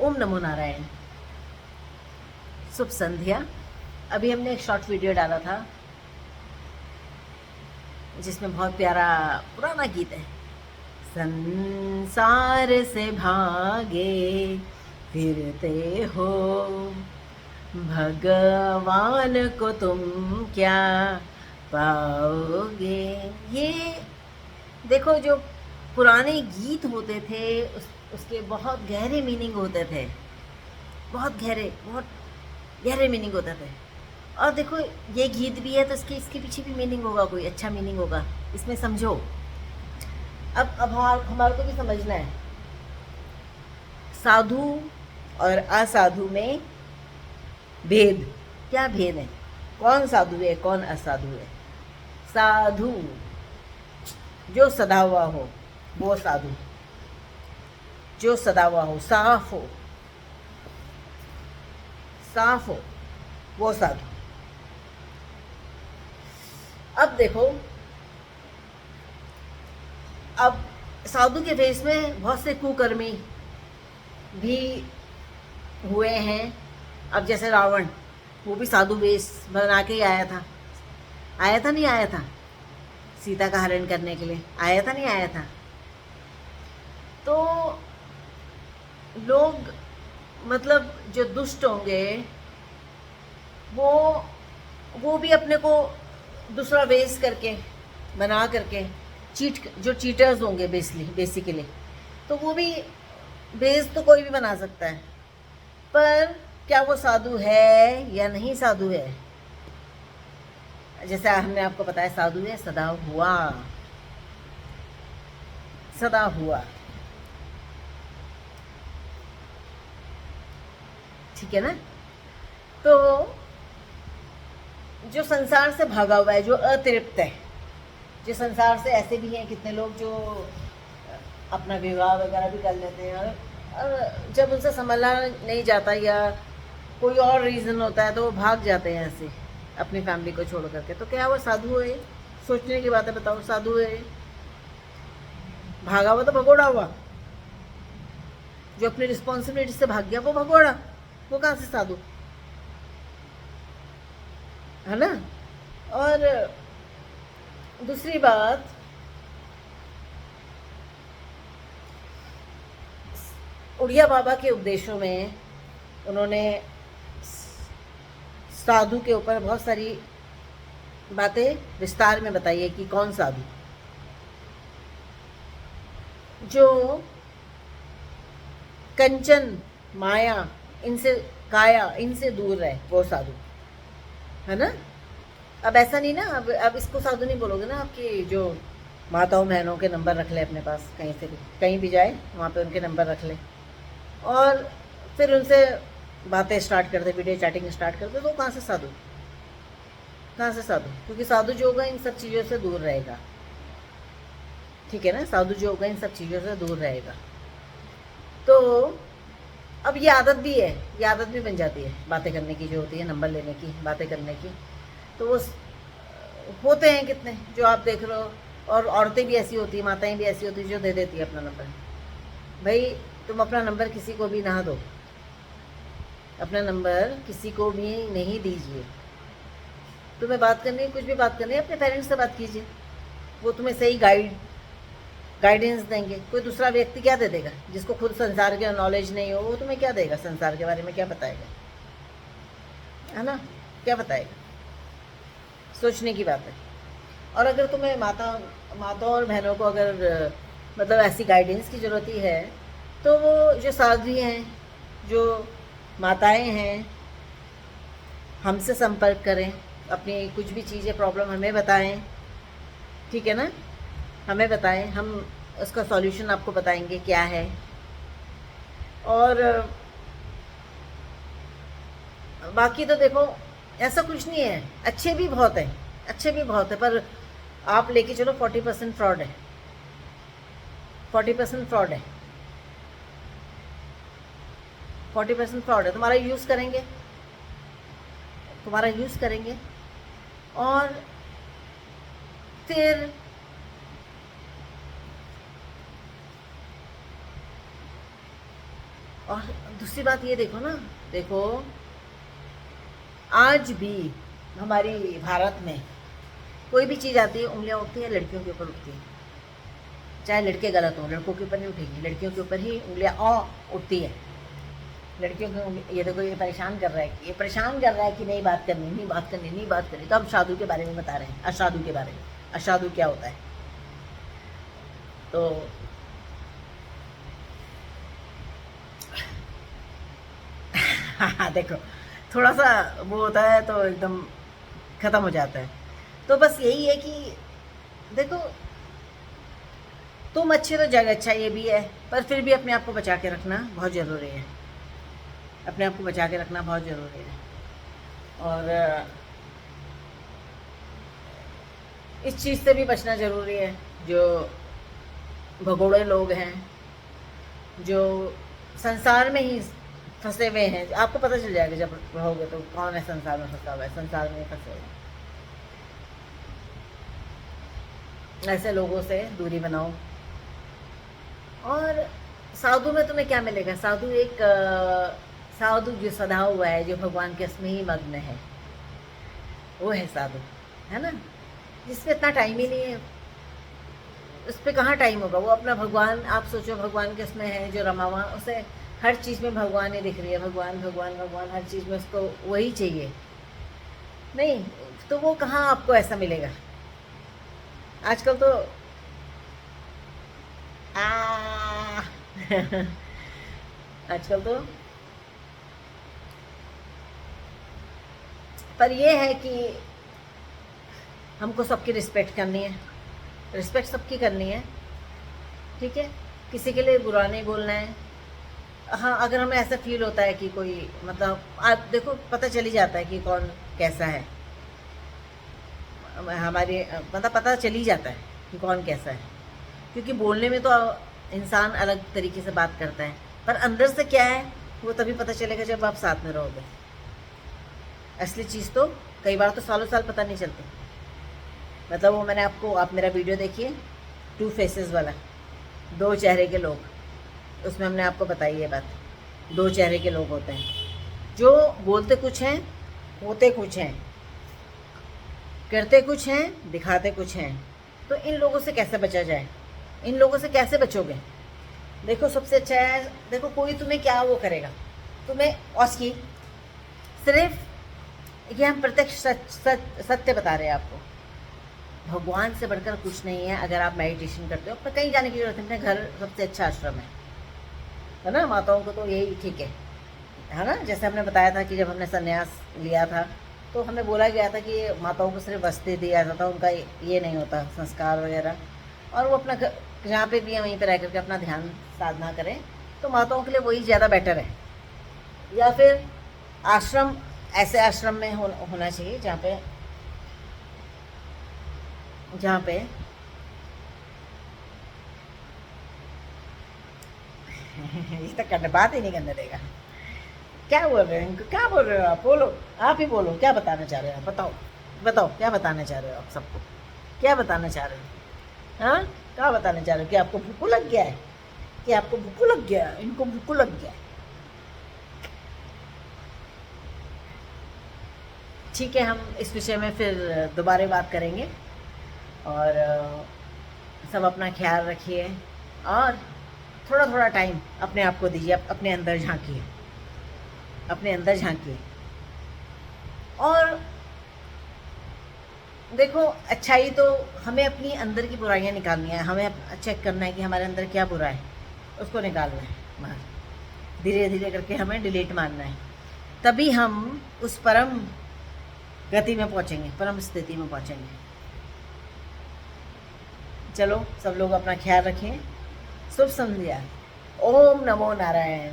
ओम नमो नारायण। शुभ संध्या। अभी हमने एक शॉर्ट वीडियो डाला था जिसमें बहुत प्यारा पुराना गीत है। संसार से भागे फिरते हो, भगवान को तुम क्या पाओगे। ये देखो, जो पुराने गीत होते थे उसके बहुत गहरे मीनिंग होते थे, बहुत गहरे मीनिंग होते थे। और देखो, ये गीत भी है तो इसके पीछे भी मीनिंग होगा, कोई अच्छा मीनिंग होगा इसमें, समझो। अब हमारे को भी समझना है साधु और असाधु में भेद। क्या भेद है, कौन साधु है कौन असाधु है। साधु जो सदा हुआ हो वो साधु, जो सदा हुआ हो, साफ हो वो साधु। अब देखो, अब साधु के भेष में बहुत से कुकर्मी भी हुए हैं। अब जैसे रावण, वो भी साधु वेश बना के ही आया था नहीं आया था, सीता का हरण करने के लिए आया था नहीं आया था। तो लोग, मतलब जो दुष्ट होंगे वो वो भी अपने को दूसरा वेश करके बना करके जो चीटर्स होंगे बेसिकली, तो वो भी बेस तो कोई भी बना सकता है, पर क्या वो साधु है या नहीं साधु है। जैसे हमने आपको बताया, साधु है सदा हुआ, ठीक है ना। तो जो संसार से भागा हुआ है, जो अतृप्त है, जो संसार से, ऐसे भी हैं कितने लोग जो अपना विवाह वगैरह भी कर लेते हैं, और जब उनसे संभाला नहीं जाता या कोई और रीज़न होता है तो वो भाग जाते हैं ऐसे अपनी फैमिली को छोड़ करके। तो क्या वो साधु है? सोचने की बात है, बताओ, साधु है? भागा हुआ तो भगोड़ा हुआ, जो अपनी रिस्पॉन्सिबिलिटी से भाग गया वो भगोड़ा, वो कहाँ से साधु, है ना। और दूसरी बात, उड़िया बाबा के उपदेशों में उन्होंने साधु के ऊपर बहुत सारी बातें विस्तार में बताई है कि कौन साधु, जो कंचन माया इनसे दूर रहे वो साधु, है ना। अब ऐसा नहीं ना, अब इसको साधु नहीं बोलोगे ना, आपकी जो माताओं बहनों के नंबर रख ले अपने पास, कहीं से भी कहीं भी जाए वहाँ पे उनके नंबर रख ले और फिर उनसे बातें स्टार्ट कर दे, वीडियो चैटिंग स्टार्ट कर दे, तो कहाँ से साधु, कहाँ से साधु। क्योंकि साधु जो होगा इन सब चीज़ों से दूर रहेगा, ठीक है ना। साधु जो होगा इन सब चीज़ों से दूर रहेगा। तो अब ये आदत भी है, ये आदत भी बन जाती है बातें करने की, जो होती है नंबर लेने की, बातें करने की। तो वो होते हैं कितने जो आप देख रहे हो, और औरतें भी ऐसी होती हैं, माताएं भी ऐसी होती हैं जो दे देती है अपना नंबर। भाई, तुम अपना नंबर किसी को भी ना दो, अपना नंबर किसी को भी नहीं दीजिए। तुम्हें बात करनी है, कुछ भी बात करनी है, अपने पेरेंट्स से बात कीजिए, वो तुम्हें सही गाइडेंस देंगे। कोई दूसरा व्यक्ति क्या दे देगा, जिसको खुद संसार के नॉलेज नहीं हो, वो तुम्हें क्या देगा, संसार के बारे में क्या बताएगा, है ना, क्या बताएगा। सोचने की बात है। और अगर तुम्हें माताओं और बहनों को अगर मतलब ऐसी गाइडेंस की ज़रूरत ही है, तो वो जो साध्वी हैं, जो माताएं हैं, हमसे संपर्क करें, अपनी कुछ भी चीज़ें, प्रॉब्लम हमें बताएं, ठीक है ना, हमें बताएं, हम उसका सॉल्यूशन आपको बताएंगे क्या है। और बाकी तो देखो, ऐसा कुछ नहीं है, अच्छे भी बहुत है, पर आप लेके चलो 40% फ्रॉड है, 40% फ्रॉड है, 40% फ्रॉड है। तुम्हारा यूज़ करेंगे और फिर और दूसरी बात ये देखो ना, देखो आज भी हमारी भारत में कोई भी चीज़ आती है उंगलियां उठती हैं, लड़कियों के ऊपर उठती हैं। चाहे लड़के गलत हों, लड़कों के ऊपर नहीं उठेगी, लड़कियों के ऊपर ही उंगलियां उठती है। लड़कियों को ये देखो, ये परेशान कर रहा है, ये परेशान कर रहा है कि नहीं बात करनी, नहीं बात करनी, नहीं बात करनी। तो हम साधु के बारे में बता रहे हैं, असाधु के बारे में। असाधु क्या होता है? तो हाँ देखो, थोड़ा सा वो होता है तो एकदम ख़त्म हो जाता है। तो बस यही है कि देखो, तुम अच्छे तो जग अच्छा, ये भी है, पर फिर भी अपने आप को बचा के रखना बहुत ज़रूरी है। अपने आप को बचा के रखना बहुत ज़रूरी है। और इस चीज़ से भी बचना ज़रूरी है, जो भगोड़े लोग हैं, जो संसार में ही फंसे हुए हैं। आपको पता चल जाएगा जब रहोगे तो कौन है संसार में फंसा हुआ है, संसार में फंसे हुए। ऐसे लोगों से दूरी बनाओ। और साधु में तुम्हें क्या मिलेगा? साधु एक साधु जो सदा हुआ है, जो भगवान के स्नेह ही मग्न है, वो है साधु, है ना? जिसपे इतना टाइम ही नहीं है, उस पर कहाँ टाइम होगा? वो अपना भगवान, आप सोचो भगवान के स्नेह है जो रमा हुआ, उसे हर चीज़ में भगवान ही दिख रही है, भगवान भगवान भगवान, हर चीज़ में उसको वही चाहिए। नहीं तो वो कहाँ आपको ऐसा मिलेगा? आजकल तो आजकल तो पर ये है कि हमको सबकी रिस्पेक्ट करनी है, रिस्पेक्ट सबकी करनी है, ठीक है? किसी के लिए बुरा नहीं बोलना है। हाँ, अगर हमें ऐसा फील होता है कि कोई, मतलब आप देखो पता चल ही जाता है कि कौन कैसा है, हमारे मतलब पता चल ही जाता है कि कौन कैसा है, क्योंकि बोलने में तो इंसान अलग तरीके से बात करता है, पर अंदर से क्या है वो तभी पता चलेगा जब आप साथ में रहोगे। असली चीज़ तो कई बार तो सालों साल पता नहीं चलती। मतलब वो मैंने आपको, आप मेरा वीडियो देखिए 2 फेसेस वाला, 2 चेहरे के लोग, उसमें हमने आपको बताई ये बात। 2 चेहरे के लोग होते हैं, जो बोलते कुछ हैं, होते कुछ हैं, करते कुछ हैं, दिखाते कुछ हैं। तो इन लोगों से कैसे बचा जाए? इन लोगों से कैसे बचोगे? देखो सबसे अच्छा है, देखो कोई तुम्हें क्या वो करेगा, तुम्हें उसकी सिर्फ ये हम प्रत्यक्ष सत्य बता रहे हैं आपको। भगवान से बढ़कर कुछ नहीं है। अगर आप मेडिटेशन करते हो तो कहीं जाने की जरूरत नहीं, अपने घर सबसे अच्छा आश्रम है ना? माताओं को तो यही ठीक है ना? जैसे हमने बताया था कि जब हमने संन्यास लिया था तो हमें बोला गया था कि माताओं को सिर्फ वस्त्र दिया जाता था, उनका ये नहीं होता संस्कार वगैरह, और वो अपना जहाँ पे भी है वहीं पर रह करके अपना ध्यान साधना करें। तो माताओं के लिए वही ज़्यादा बेटर है। या फिर आश्रम, ऐसे आश्रम में होना चाहिए जहाँ पे ये तो करने, बात ही नहीं करने देगा। क्या बोल रहे हो इनको? क्या बोल रहे हो आप? बोलो, आप ही बोलो, क्या बताना चाह रहे हो आप? बताओ बताओ, क्या बताना चाह रहे हो आप सबको? क्या बताना चाह रहे हो? हाँ, क्या बताना चाह रहे हो? कि आपको भूख लग गया है? कि आपको भूख लग गया है? इनको भूख लग गया है? ठीक है, हम इस विषय में फिर दोबारा बात करेंगे। और सब अपना ख्याल रखिए, और थोड़ा थोड़ा टाइम अपने आप को दीजिए, अपने अंदर झांकिए, अपने अंदर झांकिए। और देखो, अच्छाई तो हमें अपनी अंदर की बुराइयां निकालनी है, हमें चेक करना है कि हमारे अंदर क्या बुरा है, उसको निकालना है बाहर। धीरे धीरे करके हमें डिलीट मारना है, तभी हम उस परम गति में पहुंचेंगे, परम स्थिति में पहुंचेंगे। चलो, सब लोग अपना ख्याल रखें। शुभ संध्या। ओम नमो नारायण।